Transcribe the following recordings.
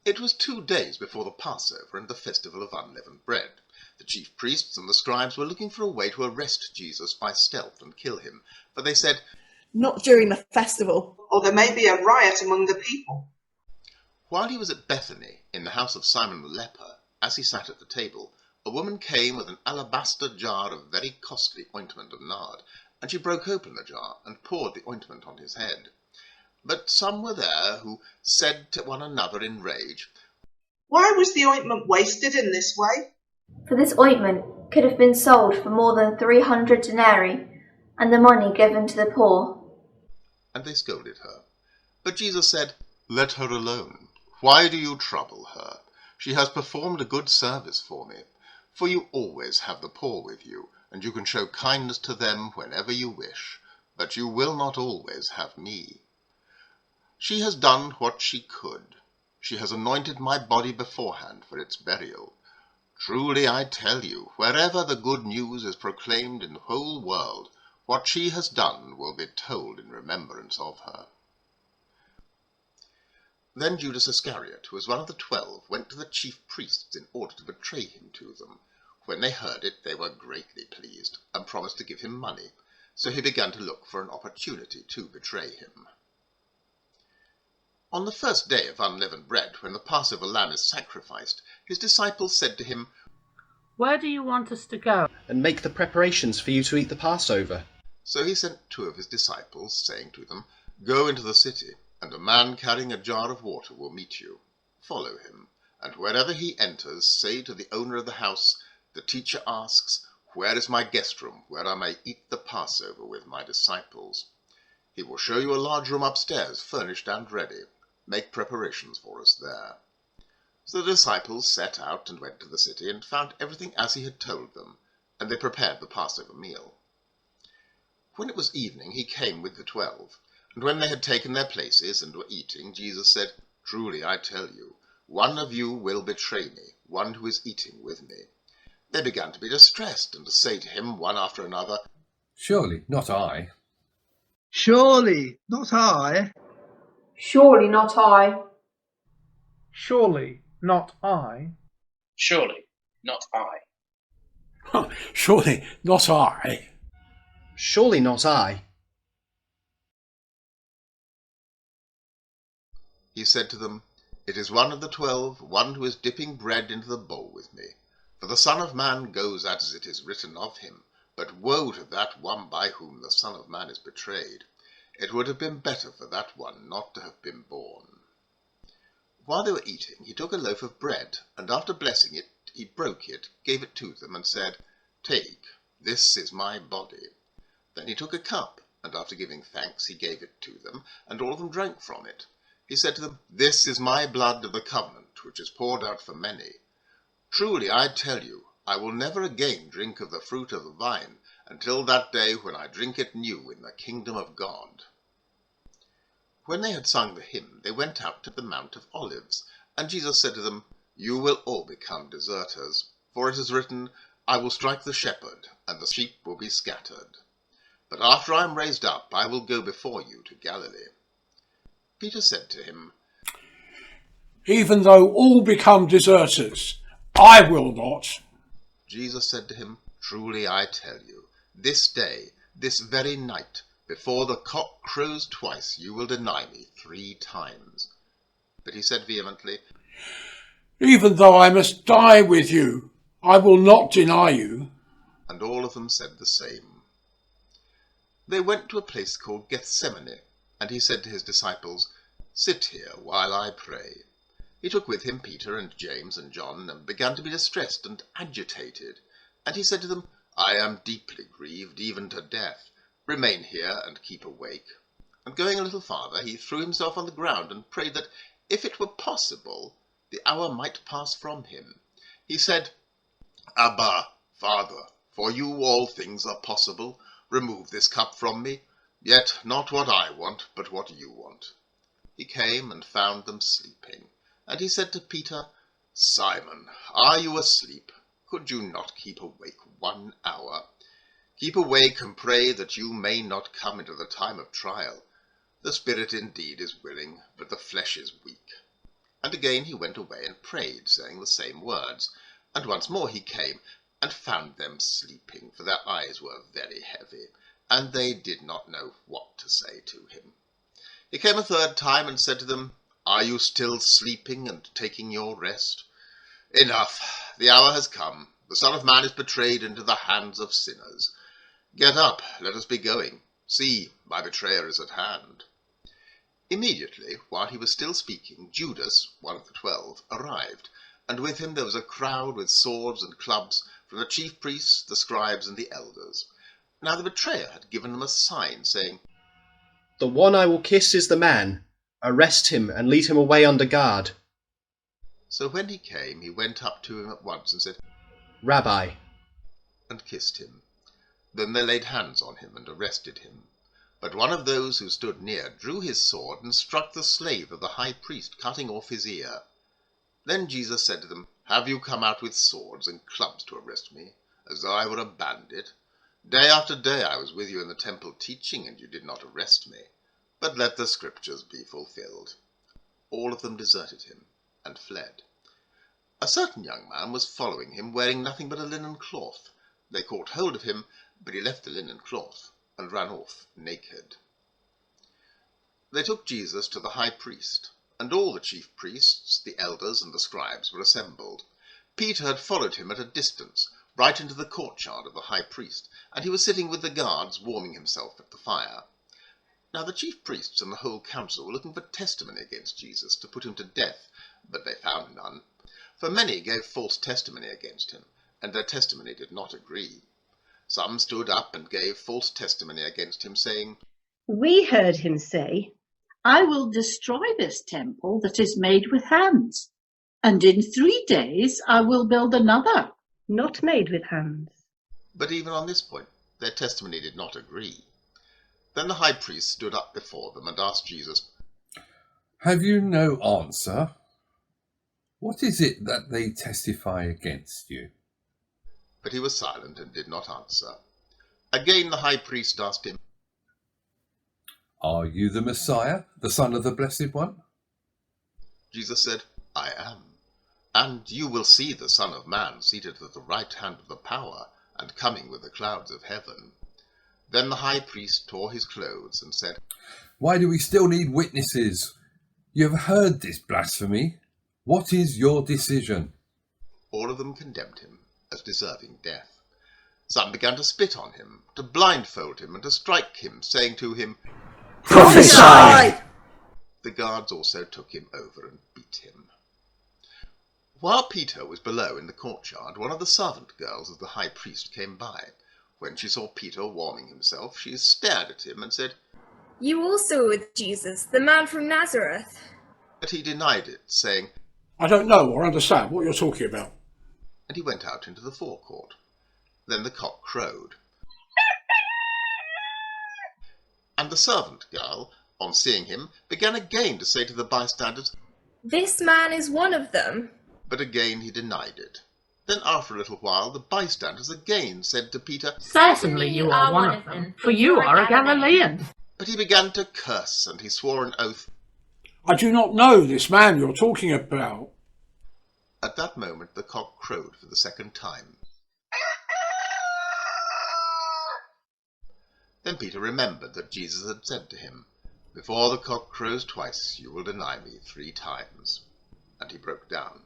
It was 2 days before the Passover and the festival of unleavened bread. The chief priests and the scribes were looking for a way to arrest Jesus by stealth and kill him, for they said, "Not during the festival, or there may be a riot among the people." While he was at Bethany, in the house of Simon the leper, as he sat at the table, a woman came with an alabaster jar of very costly ointment of nard, and she broke open the jar and poured the ointment on his head. But some were there who said to one another in rage, Why was the ointment wasted in this way? For this ointment could have been sold for more than 300 denarii, and the money given to the poor. And they scolded her. But Jesus said, Let her alone. Why do you trouble her? She has performed a good service for me. For you always have the poor with you, and you can show kindness to them whenever you wish, but you will not always have me. She has done what she could. She has anointed my body beforehand for its burial. Truly I tell you, wherever the good news is proclaimed in the whole world, what she has done will be told in remembrance of her. Then Judas Iscariot, who was one of the 12, went to the chief priests in order to betray him to them. When they heard it, they were greatly pleased, and promised to give him money. So he began to look for an opportunity to betray him. On the first day of unleavened bread, when the Passover lamb is sacrificed, his disciples said to him, Where do you want us to go? And make the preparations for you to eat the Passover. So he sent 2 of his disciples, saying to them, Go into the city, and a man carrying a jar of water will meet you. Follow him, and wherever he enters, say to the owner of the house, The teacher asks, Where is my guest room, where I may eat the Passover with my disciples? He will show you a large room upstairs, furnished and ready. Make preparations for us there. So the disciples set out and went to the city, and found everything as he had told them, and they prepared the Passover meal. When it was evening, he came with the 12, and when they had taken their places and were eating, Jesus said, Truly I tell you, one of you will betray me, one who is eating with me. They began to be distressed, and to say to him one after another, Surely not I. Surely not I. Surely not I. Surely not I. Surely not I. Surely not I. Surely not I. He said to them, It is one of the 12, one who is dipping bread into the bowl with me. For the Son of Man goes as it is written of him, but woe to that one by whom the Son of Man is betrayed. It would have been better for that one not to have been born. While they were eating, he took a loaf of bread, and after blessing it, he broke it, gave it to them, and said, Take, this is my body. Then he took a cup, and after giving thanks, he gave it to them, and all of them drank from it. He said to them, This is my blood of the covenant, which is poured out for many. Truly I tell you, I will never again drink of the fruit of the vine, until that day when I drink it new in the kingdom of God. When they had sung the hymn, they went out to the Mount of Olives, and Jesus said to them, You will all become deserters, for it is written, I will strike the shepherd, and the sheep will be scattered. But after I am raised up, I will go before you to Galilee. Peter said to him, Even though all become deserters, I will not. Jesus said to him, Truly I tell you, this day, this very night, before the cock crows twice, you will deny me 3 times. But he said vehemently, Even though I must die with you, I will not deny you. And all of them said the same. They went to a place called Gethsemane, and he said to his disciples, Sit here while I pray. He took with him Peter and James and John, and began to be distressed and agitated. And he said to them, I am deeply grieved, even to death. Remain here and keep awake. And going a little farther, he threw himself on the ground and prayed that, if it were possible, the hour might pass from him. He said, Abba, Father, for you all things are possible. Remove this cup from me. Yet not what I want, but what you want. He came and found them sleeping. And he said to Peter, Simon, are you asleep? Could you not keep awake 1 hour? Keep awake and pray that you may not come into the time of trial. The spirit indeed is willing, but the flesh is weak. And And again he went away and prayed, saying the same words. And once more he came, and found them sleeping, for their eyes were very heavy, and they did not know what to say to him. He came a third time, and said to them, Are you still sleeping and taking your rest? Enough, the hour has come. The Son of Man is betrayed into the hands of sinners. Get up, let us be going. See, my betrayer is at hand. Immediately, while he was still speaking, Judas, one of the 12, arrived, and with him there was a crowd with swords and clubs from the chief priests, the scribes, and the elders. Now the betrayer had given them a sign, saying, The one I will kiss is the man. Arrest him and lead him away under guard. So when he came, he went up to him at once and said, Rabbi, and kissed him. Then they laid hands on him and arrested him. But one of those who stood near drew his sword and struck the slave of the high priest, cutting off his ear. Then Jesus said to them, Have you come out with swords and clubs to arrest me, as though I were a bandit? Day after day I was with you in the temple teaching, and you did not arrest me. But let the scriptures be fulfilled. All of them deserted him and fled. A certain young man was following him, wearing nothing but a linen cloth. They caught hold of him, but he left the linen cloth and ran off naked. They took Jesus to the high priest, and all the chief priests, the elders, and the scribes were assembled. Peter had followed him at a distance, right into the courtyard of the high priest, and he was sitting with the guards, warming himself at the fire. Now the chief priests and the whole council were looking for testimony against Jesus, to put him to death, but they found none. For many gave false testimony against him, and their testimony did not agree. Some stood up and gave false testimony against him, saying, We heard him say, I will destroy this temple that is made with hands, and in 3 days I will build another, not made with hands. But even on this point their testimony did not agree. Then the high priest stood up before them and asked Jesus, Have you no answer? What is it that they testify against you? But he was silent and did not answer. Again the high priest asked him, Are you the Messiah, the Son of the Blessed One? Jesus said, I am. And you will see the Son of Man seated at the right hand of the power, and coming with the clouds of heaven. Then the high priest tore his clothes and said, Why do we still need witnesses? You have heard this blasphemy. What is your decision? All of them condemned him as deserving death. Some began to spit on him, to blindfold him, and to strike him, saying to him, Prophesy! The guards also took him over and beat him. While Peter was below in the courtyard, one of the servant girls of the high priest came by. When she saw Peter warming himself, she stared at him and said, You also were with Jesus, the man from Nazareth. But he denied it, saying, I don't know or understand what you're talking about. And he went out into the forecourt. Then the cock crowed. And the servant girl, on seeing him, began again to say to the bystanders, This man is one of them. But again he denied it. Then after a little while the bystanders again said to Peter, Certainly you are one of them, for you are a Galilean. But he began to curse, and he swore an oath. I do not know this man you're talking about. At that moment the cock crowed for the second time. Then Peter remembered that Jesus had said to him, Before the cock crows twice, you will deny me 3 times. And he broke down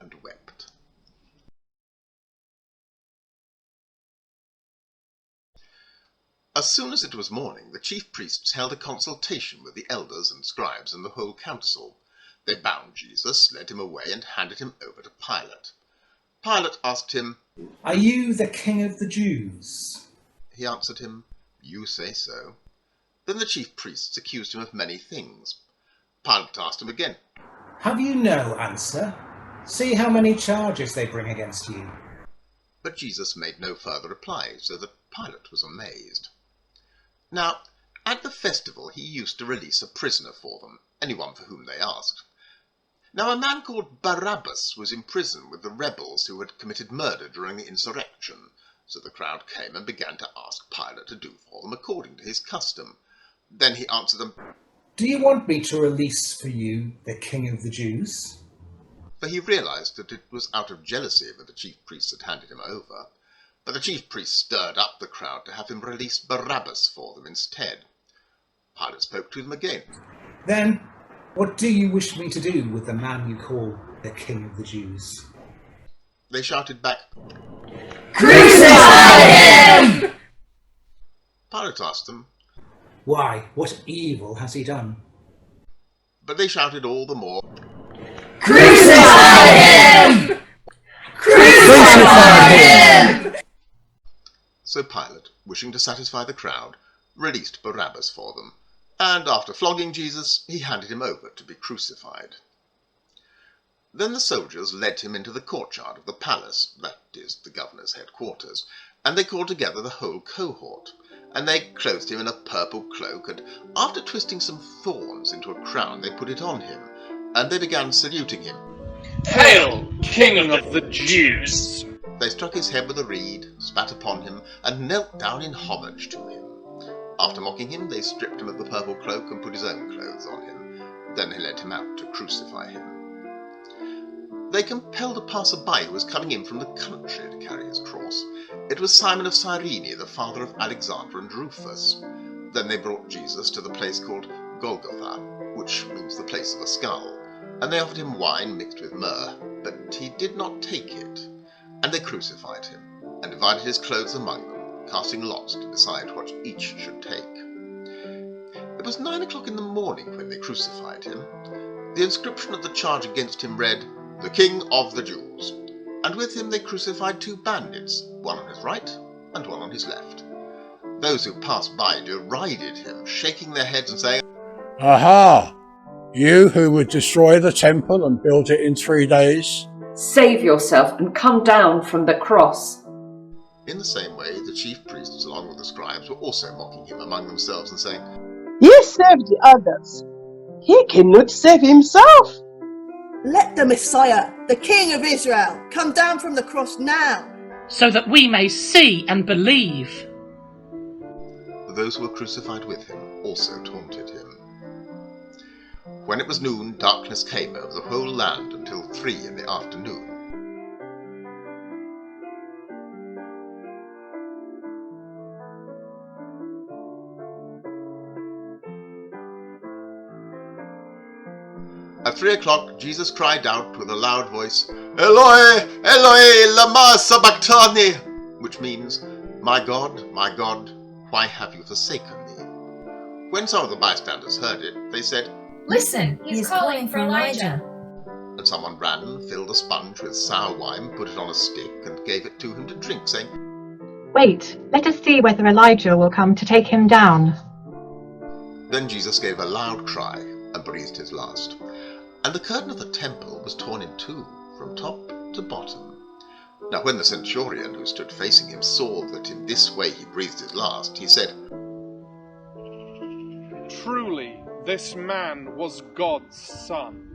and wept. As soon as it was morning, the chief priests held a consultation with the elders and scribes and the whole council. They bound Jesus, led him away, and handed him over to Pilate. Pilate asked him, Are you the king of the Jews? He answered him, You say so. Then the chief priests accused him of many things. Pilate asked him again, Have you no answer? See how many charges they bring against you. But Jesus made no further reply, so that Pilate was amazed. Now, at the festival he used to release a prisoner for them, anyone for whom they asked. Now a man called Barabbas was in prison with the rebels who had committed murder during the insurrection, so the crowd came and began to ask Pilate to do for them according to his custom. Then he answered them, Do you want me to release for you the king of the Jews? for he realized that it was out of jealousy that the chief priests had handed him over. But the chief priests stirred up the crowd to have him release Barabbas for them instead. Pilate spoke to them again. Then, what do you wish me to do with the man you call the King of the Jews? They shouted back, Crucify him! Pilate asked them, Why, what evil has he done? but they shouted all the more, Crucify him! Crucify him! So Pilate, wishing to satisfy the crowd, released Barabbas for them, and after flogging Jesus, he handed him over to be crucified. Then the soldiers led him into the courtyard of the palace, that is, the governor's headquarters, and they called together the whole cohort, and they clothed him in a purple cloak, and after twisting some thorns into a crown, they put it on him, and they began saluting him. Hail, King of the Jews! They struck his head with a reed, spat upon him, and knelt down in homage to him. After mocking him, they stripped him of the purple cloak and put his own clothes on him. Then they led him out to crucify him. They compelled a passer-by who was coming in from the country to carry his cross. It was Simon of Cyrene, the father of Alexander and Rufus. Then they brought Jesus to the place called Golgotha, which means the place of a skull, and they offered him wine mixed with myrrh, but he did not take it. And they crucified him, and divided his clothes among them, casting lots to decide what each should take. It was 9 o'clock in the morning when they crucified him. The inscription of the charge against him read, "The King of the Jews," and with him they crucified 2 bandits, one on his right and one on his left. Those who passed by derided him, shaking their heads and saying, Aha! You who would destroy the temple and build it in 3 days? Save yourself and come down from the cross. In the same way, the chief priests, along with the scribes, were also mocking him among themselves and saying, He saved the others. He cannot save himself. Let the Messiah, the King of Israel, come down from the cross now, so that we may see and believe. Those who were crucified with him also taunted him. When it was noon, darkness came over the whole land until 3 in the afternoon. At 3 o'clock, Jesus cried out with a loud voice, Eloi, Eloi, lama sabachthani, which means, my God, why have you forsaken me? When some of the bystanders heard it, they said, Listen, he's calling for Elijah. And someone ran, filled a sponge with sour wine, put it on a stick, and gave it to him to drink, saying, Wait, let us see whether Elijah will come to take him down. Then Jesus gave a loud cry and breathed his last. And the curtain of the temple was torn in 2, from top to bottom. Now when the centurion who stood facing him saw that in this way he breathed his last, he said, Truly, this man was God's son.